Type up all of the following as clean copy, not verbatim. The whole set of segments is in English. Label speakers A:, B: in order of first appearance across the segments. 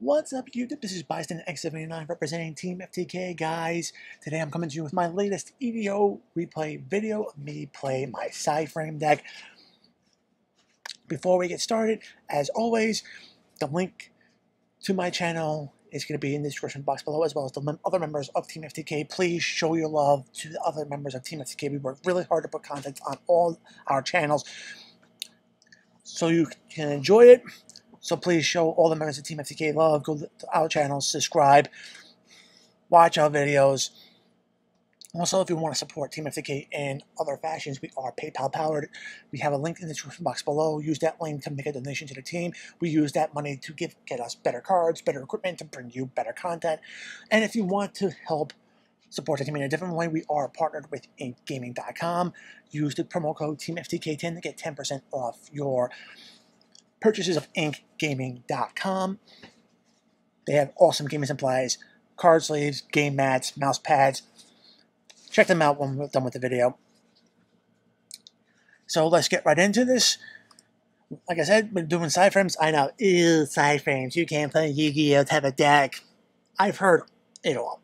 A: What's up, YouTube? This is Bison X79 representing Team FTK, guys. Today I'm coming to you with my latest EDO replay video of me play my PSY-Frame deck. Before we get started, as always, the link to my channel is going to be in the description box below, as well as the other members of Team FTK. Please show your love to the other members of Team FTK. We work really hard to put content on all our channels so you can enjoy it. So please show all the members of Team FTK love. Go to our channel, subscribe, watch our videos. Also, if you want to support Team FTK in other fashions, we are PayPal powered. We have a link in the description box below. Use that link to make a donation to the team. We use that money to get us better cards, better equipment, to bring you better content. And if you want to help support the team in a different way, we are partnered with inkgaming.com. Use the promo code TeamFTK10 to get 10% off your purchases of inkgaming.com. They have awesome gaming supplies, card sleeves, game mats, mouse pads. Check them out when we're done with the video. So let's get right into this. Like I said, we're doing PSY-Frames. I know, ew, PSY-Frames, you can't play Yu-Gi-Oh type of deck. I've heard it all.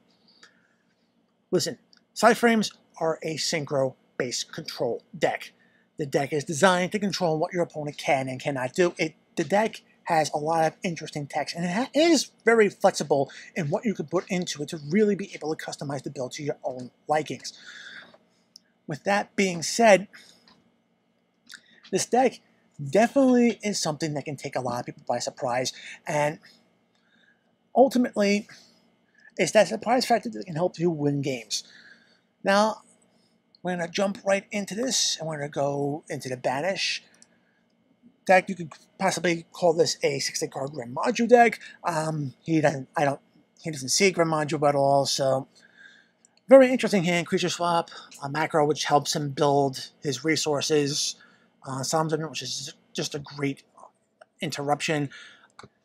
A: Listen, PSY-Frames are a synchro-based control deck. The deck is designed to control what your opponent can and cannot do. The deck has a lot of interesting text, and it is very flexible in what you can put into it to really be able to customize the build to your own likings. With that being said, this deck definitely is something that can take a lot of people by surprise, and ultimately, it's that surprise factor that can help you win games. Now, we're going to jump right into this, and we're going to go into the Banish deck. You could possibly call this a 60-card Grand Module deck. He doesn't see Grand Module at all, so very interesting hand. Creature swap, a macro which helps him build his resources. Solemn Judgment, which is just a great interruption.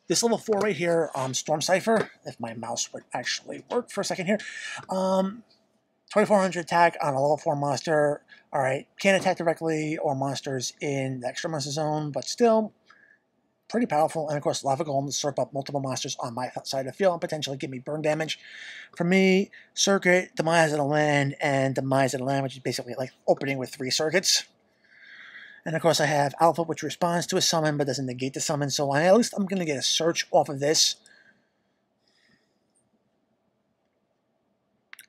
A: This level 4 right here, Storm Cipher, if my mouse would actually work for a second here. 2400 attack on a level 4 monster. Alright, can't attack directly or monsters in the extra monster zone, but still pretty powerful. And of course, Lava Golem to slurp up multiple monsters on my side of the field and potentially give me burn damage. For me, Circuit, Demise of the Land, and Demise of the Land, which is basically like opening with 3 circuits. And of course, I have Alpha, which responds to a summon but doesn't negate the summon. So at least I'm going to get a search off of this.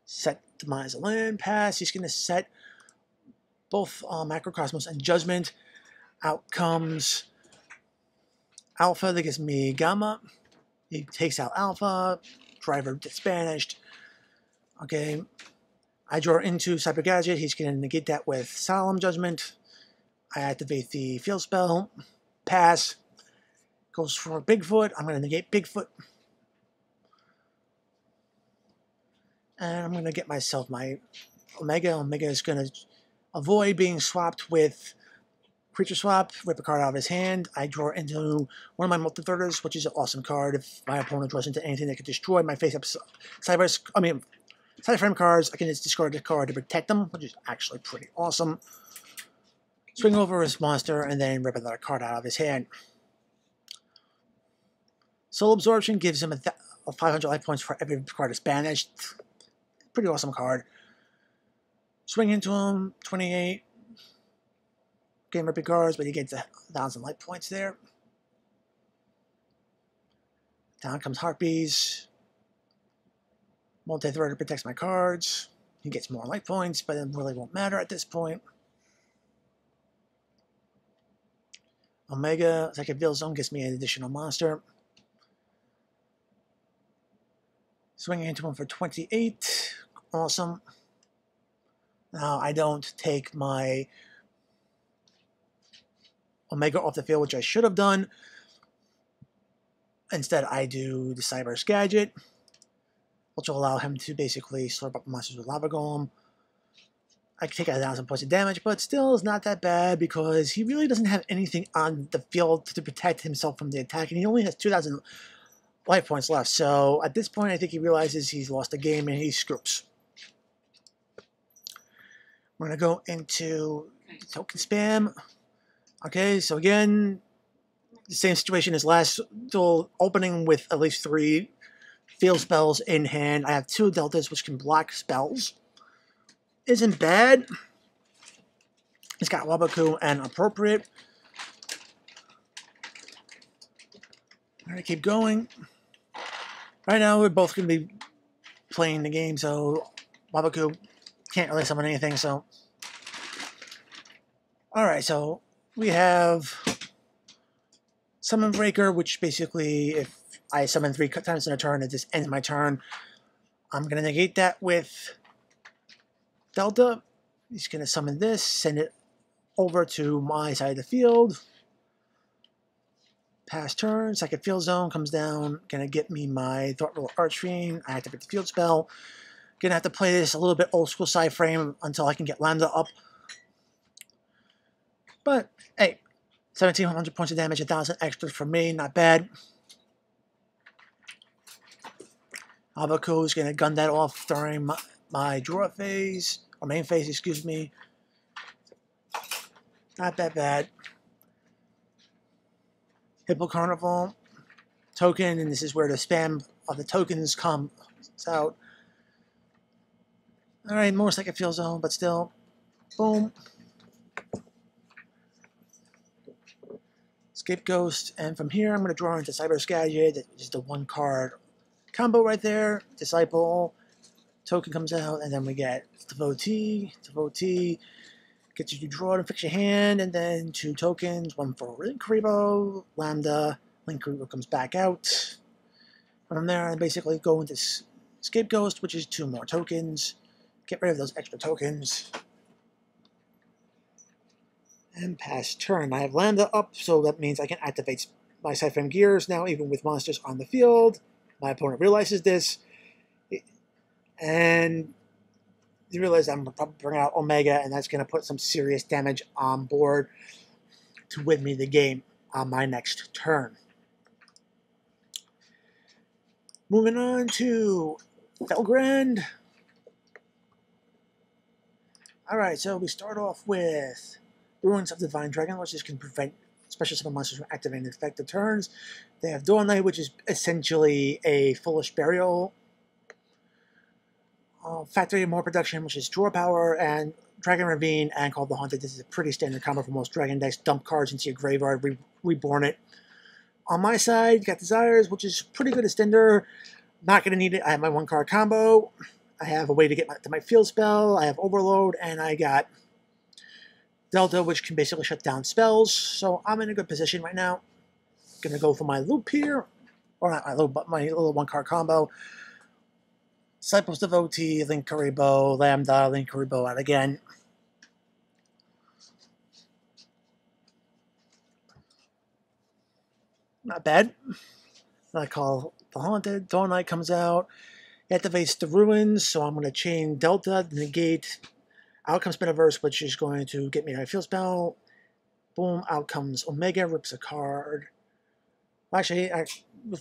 A: Set Demise of Land, pass. He's going to set both Macrocosmos and Judgment. Out comes Alpha that gives me Gamma. He takes out Alpha. Driver gets banished. Okay. I draw into Cyber Gadget. He's going to negate that with Solemn Judgment. I activate the field spell. Pass. Goes for Bigfoot. I'm going to negate Bigfoot. And I'm going to get myself my Omega. Omega is going to avoid being swapped with Creature Swap, rip a card out of his hand. I draw into one of my Multi-Thirders, which is an awesome card. If my opponent draws into anything that could destroy my face-up PSY-Frame cards, I can just discard the card to protect them, which is actually pretty awesome. Swing over his monster, and then rip another card out of his hand. Soul Absorption gives him a 500 life points for every card that's banished. Pretty awesome card. Swing into him, 28. Game ripping cards, but he gets 1,000 life points there. Down comes Harpies. Multi-Threader protects my cards. He gets more life points, but it really won't matter at this point. Omega, Second Field Zone, gives me an additional monster. Swinging into him for 28. Awesome. Now, I don't take my Omega off the field, which I should have done. Instead, I do the Cyber Gadget, which will allow him to basically slurp up monsters with Lava Golem. I can take 1,000 points of damage, but still is not that bad because he really doesn't have anything on the field to protect himself from the attack, and he only has 2,000 life points left. So at this point, I think he realizes he's lost the game and he scoops. We're going to go into token spam. Okay, so again, The same situation as last duel, opening with at least 3 field spells in hand. I have 2 deltas which can block spells. Isn't bad. It's got Wabaku and Appropriate. Alright, keep going. Right now we're both going to be playing the game, so Wabaku can't really summon anything, so... Alright, so we have Summon Breaker, which basically, if I summon 3 times in a turn, it just ends my turn. I'm going to negate that with Delta. He's going to summon this, send it over to my side of the field. Pass turn, second field zone comes down, going to get me my Thought Roll Archfiend. I activate the field spell. Going to have to play this a little bit old school PSY-Frame until I can get Lambda up. But, hey, 1,700 points of damage, 1,000 extra for me, not bad. Wabaku is going to gun that off during my draw phase, or main phase, excuse me. Not that bad. Hippo Carnival token, and this is where the spam of the tokens comes out. Alright, more second field zone, but still. Boom. Escape Ghost, and from here I'm going to draw into Cyber Gadget, which is the 1-card combo right there. Disciple, token comes out, and then we get Devotee, gets you to draw and fix your hand, and then 2 tokens, 1 for Link-Kuriboh, Lambda, Link-Kuriboh comes back out. From there, I basically go into Escape Ghost, which is 2 more tokens. Get rid of those extra tokens. And pass turn. I have Lambda up, so that means I can activate my PSY-Frame gears now, even with monsters on the field. My opponent realizes this, and you realize I'm going to probably bring out Omega, and that's going to put some serious damage on board to win me the game on my next turn. Moving on to Felgrand. Alright, so we start off with Ruins of the Divine Dragon, which can prevent special summon monsters from activating effective turns. They have Dawn Knight, which is essentially a Foolish Burial. Factory More Production, which is draw power, and Dragon Ravine and Call the Haunted. This is a pretty standard combo for most Dragon decks. Dump cards into your graveyard, reborn it. On my side, you got Desires, which is pretty good extender. Not going to need it. I have my 1-card combo. I have a way to get to my field spell. I have Overload, and I got Delta, which can basically shut down spells. So I'm in a good position right now. Going to go for my loop here. Or not my loop, but my little 1-card combo. Disciples Devotee, Link-Kuriboh, Lambda, Link-Kuriboh out again. Not bad. I call the Haunted. Dawn Knight comes out. Activates the Ruins, so I'm going to chain Delta, negate. Out comes Spinniverse, which is going to get me my field spell. Boom, out comes Omega, rips a card. Actually,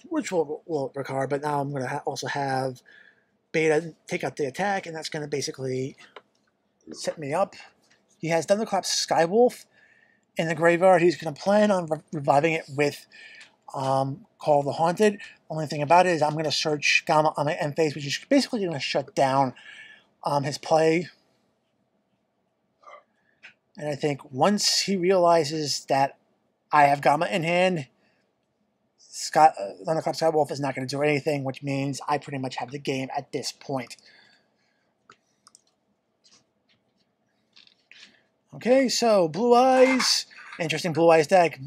A: which will rip a card, but now I'm going to also have Beta take out the attack, and that's going to basically set me up. He has Thunderclap Skywolf in the graveyard. He's going to plan on reviving it with Call the Haunted. Only thing about it is I'm going to search Gamma on my end phase, which is basically going to shut down his play. And I think once he realizes that I have Gamma in hand, Thunderclap Skywolf is not going to do anything, which means I pretty much have the game at this point. Okay, so Blue Eyes. Interesting Blue Eyes deck.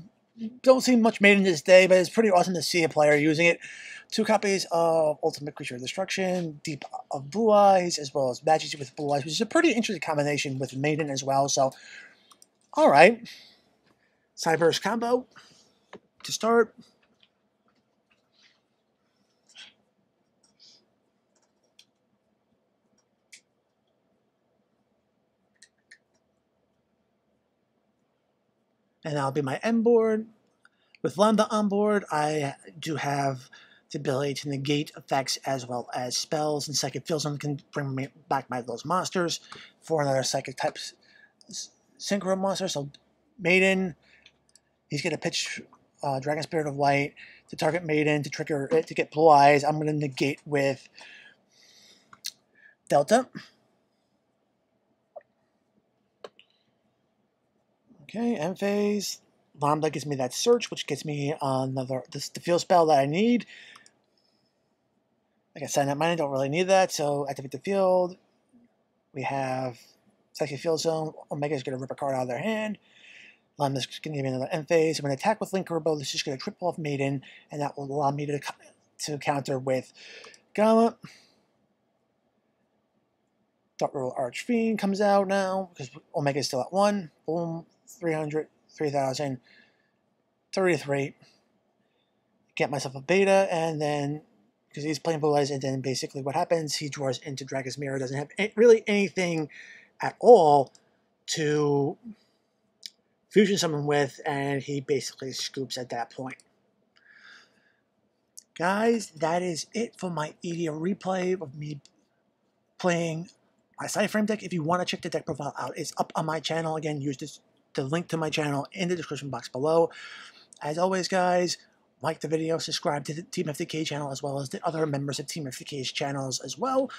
A: Don't see much made in this day, but it's pretty awesome to see a player using it. 2 copies of Ultimate Creature of Destruction, Deep of Blue Eyes, as well as Majesty with Blue Eyes, which is a pretty interesting combination with Maiden as well. So, alright. Cyberse combo to start. And that'll be my end board. With Lambda on board, I do have the ability to negate effects as well as spells, and Psychic Field Zone can bring me back those monsters for another Psychic type Synchro monster. So Maiden, he's going to pitch Dragon Spirit of Light to target Maiden to trigger it to get Blue Eyes. I'm going to negate with Delta. Okay, end phase. Lambda gives me that search, which gets me another the field spell that I need. Like I said, that mine don't really need that, so activate the field. We have Psychic Field Zone. Omega's going to rip a card out of their hand. Lambda's going to give me another end phase. I'm going to attack with Link Herbo. This is going to trip off Maiden, and that will allow me to counter with Gamma. Dark Roll Archfiend comes out now, because Omega is still at 1. Boom, 300, 3,000, 33. Get myself a beta, and then, because he's playing Blue Eyes, and then basically what happens, he draws into Dragon's Mirror, doesn't have really anything at all to fusion summon with, and he basically scoops at that point. Guys, that is it for my EDO replay of me playing my PSY-Frame deck. If you want to check the deck profile out, it's up on my channel. Again, use the link to my channel in the description box below. As always, guys, like the video, subscribe to the Team FTK channel as well as the other members of Team FTK's channels as well.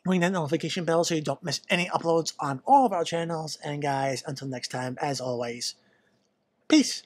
A: Ring that notification bell so you don't miss any uploads on all of our channels. And guys, until next time, as always, peace.